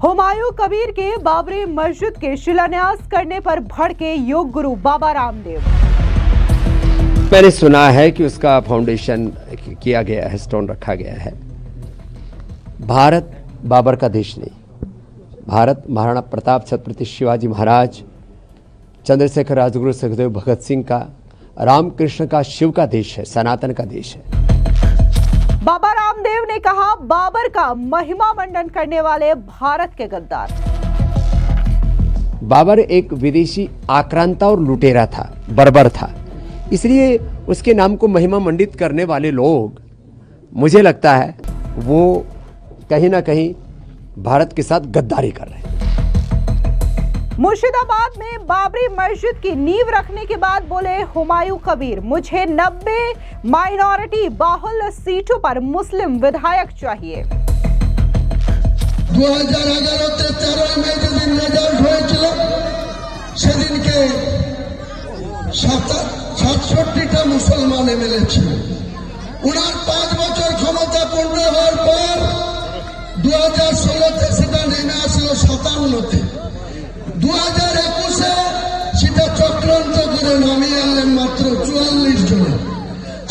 हुमायूं कबीर के बाबरी मस्जिद के शिलान्यास करने पर भड़के योग गुरु बाबा रामदेव। मैंने सुना है कि उसका फाउंडेशन किया गया है, स्टोन रखा गया है। भारत बाबर का देश नहीं, भारत महाराणा प्रताप छत्रपति शिवाजी महाराज, चंद्रशेखर राजगुरु सुखदेव भगत सिंह का, रामकृष्ण का, शिव का देश है, सनातन का देश है। बाबा रामदेव ने कहा, बाबर का महिमा मंडन करने वाले भारत के गद्दार। बाबर एक विदेशी आक्रांता और लुटेरा था, बर्बर था, इसलिए उसके नाम को महिमा मंडित करने वाले लोग, मुझे लगता है वो कहीं ना कहीं भारत के साथ गद्दारी कर रहे हैं। मुर्शिदाबाद में बाबरी मस्जिद की नींव रखने के बाद बोले हुमायूं कबीर, मुझे 90 माइनॉरिटी बाहुल्य सीटों पर मुस्लिम विधायक चाहिए। 2013 में যেদিন রেজাল্ট হয়েছিল সেদিনকে 67টা মুসলমান এমএলএ ছিল। উনার 5 বছর ক্ষমতা পূর্ণ হওয়ার পর 2016-তে সেটা নেমে আসলো 57-তে। 2021-এ সেটা চক্রান্ত করে নামিয়ে আনলেন মাত্র 44 জন।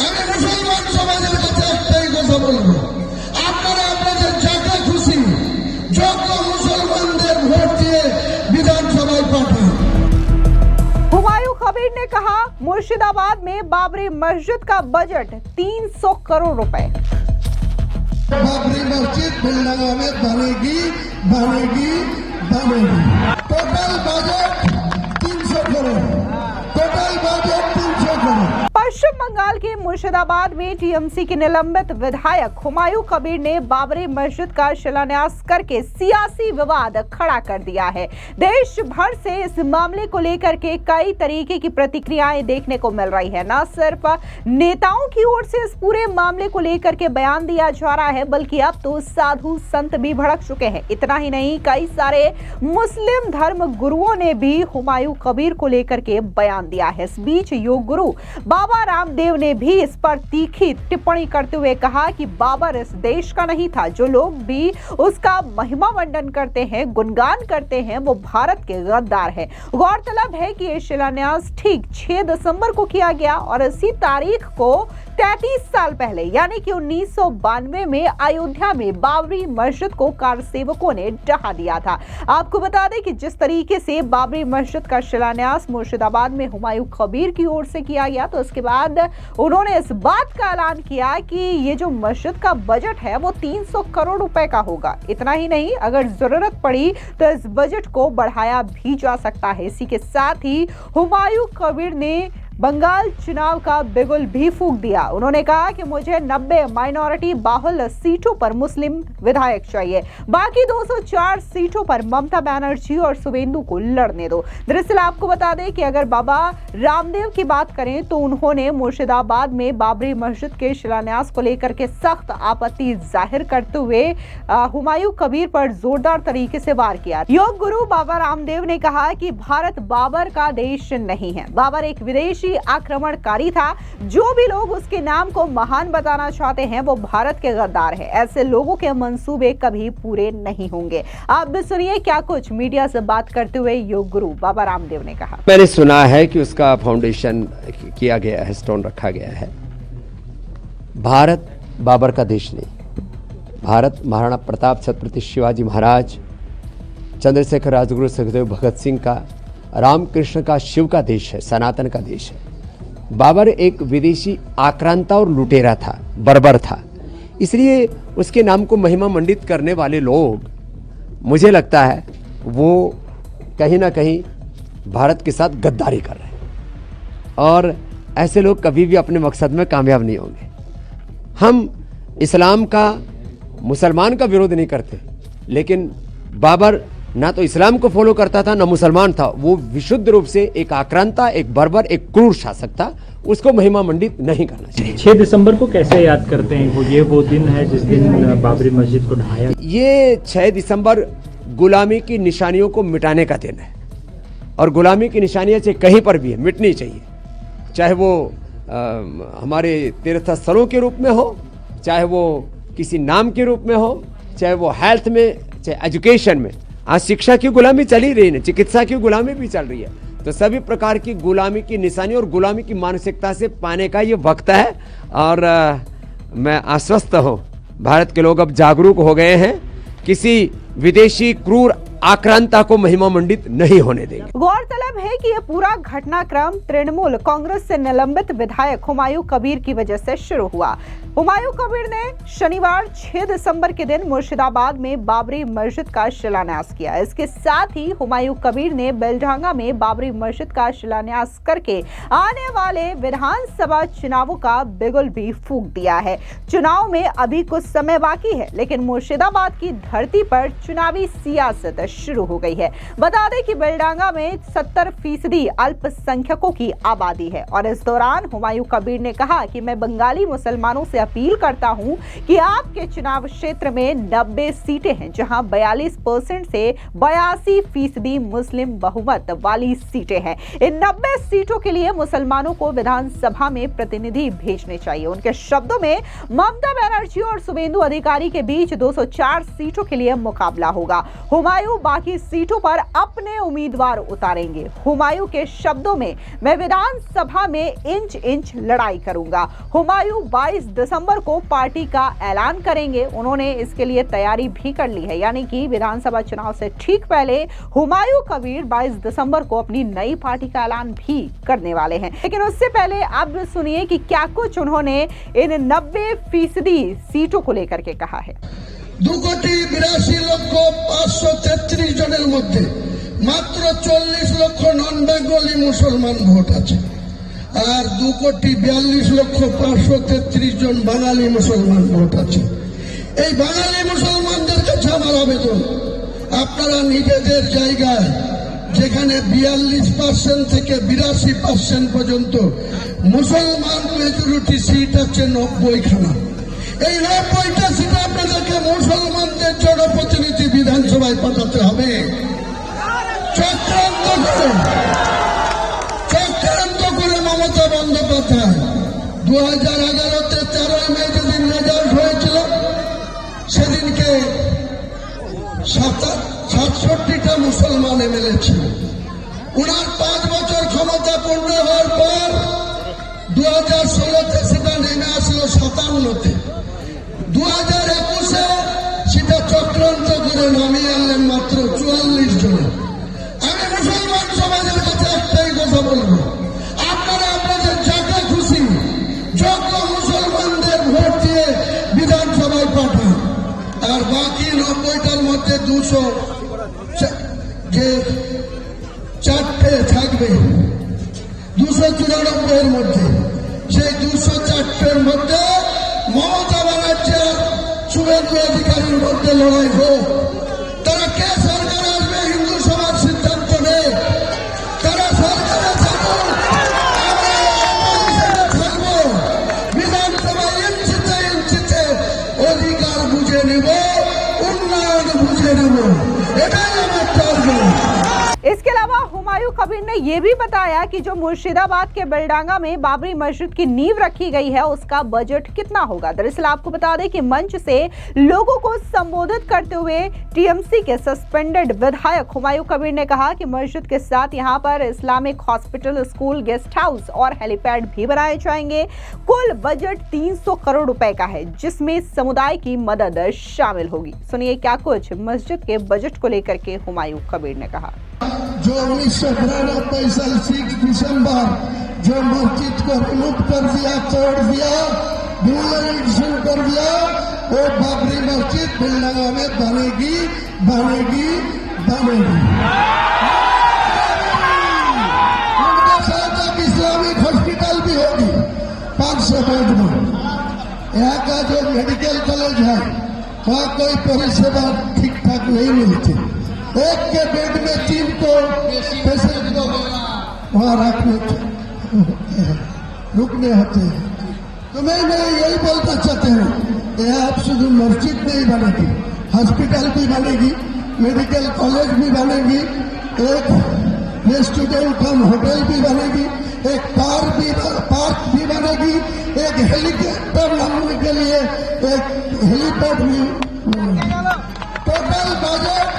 আমি মুসলমান সমাজের কাছে একটাই কথা বলবো, আপনারা আপনাদের যাকে খুশি যোগ্য মুসলমানদের ভোট দিয়ে विधानसभा पाठान। हुमायूं कबीर ने कहा, मुर्शिदाबाद में बाबरी मस्जिद का बजट 300 करोड़ रुपए। बाबरी मस्जिद बेलडंगा में बनेगी बनेगी बनेगी। Total budget 300 crore, total budget 300 crore. Paschim Bangal के मुर्शिदाबाद में टीएमसी के निलंबित विधायक हुमायूं कबीर ने बाबरी मस्जिद का शिलान्यास करके सियासी विवाद खड़ा कर दिया है। देश भर से इस मामले को लेकर के कई तरीके की प्रतिक्रियाएं देखने को मिल रही है। न सिर्फ नेताओं की ओर से इस पूरे मामले को लेकर के बयान दिया जा रहा है, बल्कि अब तो साधु संत भी भड़क चुके हैं। इतना ही नहीं, कई सारे मुस्लिम धर्म गुरुओं ने भी हुमायूं कबीर को लेकर के बयान दिया है। इस बीच योग गुरु बाबा रामदेव ने भी इस पर तीखी टिप्पणी करते हुए कहा कि बाबर इस देश का नहीं था। जो लोग भी उसका महिमा मंडन करते हैं, गुणगान करते हैं, वो भारत के गद्दार हैं। गौरतलब है कि ये शिलान्यास ठीक 6 दिसंबर को किया गया और इसी तारीख को 33 साल पहले यानी कि 1992 में अयोध्या में बाबरी मस्जिद को कारसेवकों ने ढहा दिया था। आपको बता दें कि जिस तरीके से बाबरी मस्जिद का शिलान्यास मुर्शिदाबाद में हुमायूं कबीर की ओर से किया गया, तो उसके बाद उन्होंने इस बात का ऐलान किया कि ये जो मस्जिद का बजट है वो 300 करोड़ रुपए का होगा। इतना ही नहीं, अगर जरूरत पड़ी तो इस बजट को बढ़ाया भी जा सकता है। इसी के साथ ही हुमायूं कबीर ने बंगाल चुनाव का बिगुल भी फूंक दिया। उन्होंने कहा कि मुझे 90 माइनॉरिटी बाहुल्य सीटों पर मुस्लिम विधायक चाहिए, बाकी 204 सीटों पर ममता बनर्जी और शुवेंदु को लड़ने दो। दरअसल आपको बता दें कि अगर बाबा रामदेव की बात करें तो उन्होंने मुर्शिदाबाद में बाबरी मस्जिद के शिलान्यास को लेकर के सख्त आपत्ति जाहिर करते हुए हुमायूं कबीर पर जोरदार तरीके से वार किया। योग गुरु बाबा रामदेव ने कहा कि भारत बाबर का देश नहीं है, बाबर एक विदेशी आक्रमणकारी था। जो भी लोग उसके नाम को महान बताना चाहते हैं वो भारत के गद्दार है। ऐसे लोगों के मंसूबे कभी पूरे नहीं होंगे। आप भी सुनिए क्या कुछ मीडिया से बात करते हुए योग गुरु बाबा रामदेव ने कहा। मैंने सुना है कि उसका फाउंडेशन किया गया है, स्टोन रखा गया है। भारत बाबर का देश नहीं, भारत महाराणा प्रताप छत्रपति शिवाजी महाराज, चंद्रशेखर राजगुरु सुखदेव भगत सिंह का, रामकृष्ण का, शिव का देश है, सनातन का देश है। बाबर एक विदेशी आक्रांता और लुटेरा था, बर्बर था, इसलिए उसके नाम को महिमा मंडित करने वाले लोग, मुझे लगता है वो कहीं ना कहीं भारत के साथ गद्दारी कर रहे हैं और ऐसे लोग कभी भी अपने मकसद में कामयाब नहीं होंगे। हम इस्लाम का, मुसलमान का विरोध नहीं करते, लेकिन बाबर ना तो इस्लाम को फॉलो करता था ना मुसलमान था। वो विशुद्ध रूप से एक आक्रांता, एक बर्बर, एक क्रूर शासक था। उसको महिमा मंडित नहीं करना चाहिए। 6 दिसंबर को कैसे याद करते हैं? वो दिन है जिस दिन बाबरी मस्जिद को ढहाया। ये 6 दिसंबर गुलामी की निशानियों को मिटाने का दिन है और गुलामी की निशानियां चाहे कहीं पर भी है, मिटनी चाहिए। चाहे वो हमारे तीर्थ स्थलों के रूप में हो, चाहे वो किसी नाम के रूप में हो, चाहे वो हेल्थ में, चाहे एजुकेशन में। आज शिक्षा की गुलामी चल ही रही है, चिकित्सा की गुलामी भी चल रही है। तो सभी प्रकार की गुलामी की निशानी और गुलामी की मानसिकता से पाने का ये वक्त है। और मैं आश्वस्त हूँ, भारत के लोग अब जागरूक हो गए हैं, किसी विदेशी क्रूर आक्रांता को महिमा मंडित नहीं होने देंगे। गौरतलब है कि यह पूरा घटनाक्रम तृणमूल कांग्रेस से निलंबित विधायक हुमायूं कबीर की वजह से शुरू हुआ। हुमायूं कबीर ने शनिवार 6 दिसंबर के दिन मुर्शिदाबाद में बाबरी मस्जिद का शिलान्यास किया। इसके साथ ही हुमायूं कबीर ने बेलडांगा में बाबरी मस्जिद का शिलान्यास करके आने वाले विधानसभा चुनावों का बिगुल भी फूंक दिया है। चुनाव में अभी कुछ समय बाकी है, लेकिन मुर्शिदाबाद की धरती पर चुनावी सियासत शुरू हो गई है। बता दें कि बेलडांगा में 70% अल्पसंख्यकों की आबादी है और इस दौरान हुमायूं कबीर ने कहा कि मैं बंगाली मुसलमानों से अपील करता हूं कि आपके चुनाव क्षेत्र में 90 सीटें हैं, जहां 42% से 82% मुस्लिम बहुमत वाली सीटें हैं। इन 90 सीटों के लिए मुसलमानों को विधानसभा में प्रतिनिधि भेजने चाहिए। उनके शब्दों में ममता बनर्जी और शुभेंदु अधिकारी के बीच 204 सीटों के लिए मुकाबला होगा। हुमायूं बाकी सीटों पर अपने उम्मीदवार उतारेंगे। हुमायूं के शब्दों में, मैं विधानसभा में इंच इंच लड़ाई करूंगा। हुमायूं 22 दिसंबर को पार्टी का ऐलान करेंगे। उन्होंने इसके लिए तैयारी भी कर ली है, यानी कि विधानसभा चुनाव से ठीक पहले हुमायूं कबीर 22 दिसंबर को अपनी नई पार्टी का ऐलान भी करने वाले हैं। लेकिन उससे पहले अब सुनिए कि क्या कुछ उन्होंने इन 90% सीटों को लेकर के कहा है। 2,82,533 জনের মধ্যে মাত্র 40 লক্ষ নন বেঙ্গলি মুসলমান ভোট আছে, আর 2,42,533 জন বাঙালি মুসলমান ভোট আছে। এই বাঙালি মুসলমানদের কাছে আমার আবেদন, আপনারা নিজেদের জায়গায় যেখানে 42% থেকে 82% পর্যন্ত মুসলমান মেজরিটি সিট আছে 90খানা, এই 90টা সিটে আপনাদেরকে মুসলমানদের জনপ্রতিনিধি বিধানসভায় পাঠাতে হবে। চক্রান্ত করে মমতা বন্দ্যোপাধ্যায় 2011-তে 13 মে যেদিন রেজাল্ট হয়েছিল, সেদিনকে 67টা মুসলমান এমএলএ ছিল। উনার 5 বছর ক্ষমতা পূর্ণ হওয়ার পর 2016-তে সেটা নেমে আসলো 57-তে। 2021-এ সেটা চক্রান্ত করে নামিয়ে আনলেন মাত্র 44 জনে। আমি মুসলমান সমাজের কাছে একটাই কথা বলবো, আপনারা আপনাদের যাকে খুশি যোগ্য মুসলমানদের ভোট দিয়ে বিধানসভায় পাঠান, আর বাকি 90টার মধ্যে 200 যে 4টে থাকবে 294-এর মধ্যে, সেই 204-এর মধ্যে মমতা ব্যানার্জি আর শুভেন্দু অধিকারীর মধ্যে লড়াই হোক। তারা কে সরকার আসবে হিন্দু সমাজ সিদ্ধান্ত নেই, তারা সরকারে থাকুক, আমরা অপোজিশনে থাকবো। বিধানসভায় ইঞ্চিতে ইঞ্চিতে অধিকার বুঝে নেব, উন্নয়ন বুঝে নেব, এটাই আমার টার্গেট। इसके अलावा हुमायूं कबीर ने यह भी बताया कि जो मुर्शिदाबाद के बेलडांगा में बाबरी मस्जिद की नींव रखी गई है, उसका बजट कितना होगा। दरअसल आपको बता दें कि मंच से लोगों को संबोधित करते हुए टीएमसी के सस्पेंडेड विधायक हुमायूं कबीर ने कहा कि मस्जिद के साथ यहां पर Islamic hospital, school, guest house और हेलीपैड भी बनाए जाएंगे। कुल बजट 300 करोड़ रुपए का है, जिसमें समुदाय की मदद शामिल होगी। सुनिए क्या कुछ मस्जिद के बजट को लेकर के हुमायूं कबीर ने कहा। जो 1993 साल 6 दिसंबर जो मस्जिद को रिमूव कर दिया, तोड़ दिया, डिमोलिशन कर दिया, वो बाबरी मस्जिद बेलडांगा में बनेगी बनेगी बनेगी। उनके साथ एक इस्लामिक हॉस्पिटल भी होगी 500 बेड में। यहाँ का जो मेडिकल कॉलेज है, वहाँ कोई परिसेवा ठीक ठाक नहीं मिलती। एक के बेड में 3 को पेशेंट को वहाँ रुकने होते हैं। तो मैं यही बोलना चाहते हूँ, यहाँ आप शुद्ध मस्जिद नहीं बनेगी, हॉस्पिटल भी बनेगी, मेडिकल कॉलेज भी बनेगी, एक रेस्टोरेंट कम होटल भी बनेगी, एक पार्क भी बनेगी, एक हेलीकॉप्टर लाने के लिए एक हेलीपैड भी। टोटल बजट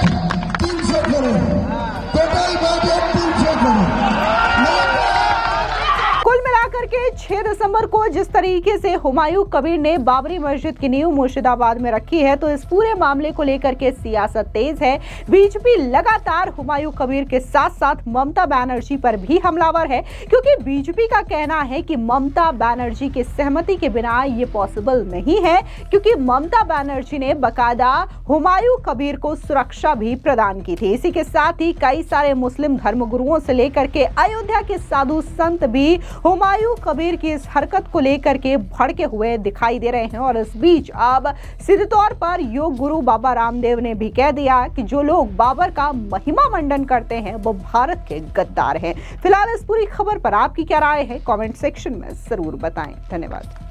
दिसंबर को जिस तरीके से हुमायूं कबीर ने बाबरी मस्जिद की नींव मुर्शिदाबाद में रखी है, तो इस पूरे मामले को लेकर के सियासत तेज है। बीजेपी लगातार हुमायूं कबीर के साथ साथ ममता बनर्जी पर भी हमलावर है, क्योंकि बीजेपी का कहना है कि ममता बनर्जी की सहमति के बिना ये पॉसिबल नहीं है, क्योंकि ममता बनर्जी ने बकायदा हुमायूं कबीर को सुरक्षा भी प्रदान की थी। इसी के साथ ही कई सारे मुस्लिम धर्मगुरुओं से लेकर के अयोध्या के साधु संत भी हुमायूं कबीर की इस हरकत को लेकर के भड़के हुए दिखाई दे रहे हैं। और इस बीच अब सीधे तौर पर योग गुरु बाबा रामदेव ने भी कह दिया कि जो लोग बाबर का महिमा मंडन करते हैं वो भारत के गद्दार हैं। फिलहाल इस पूरी खबर पर आपकी क्या राय है, कमेंट सेक्शन में जरूर बताएं। धन्यवाद।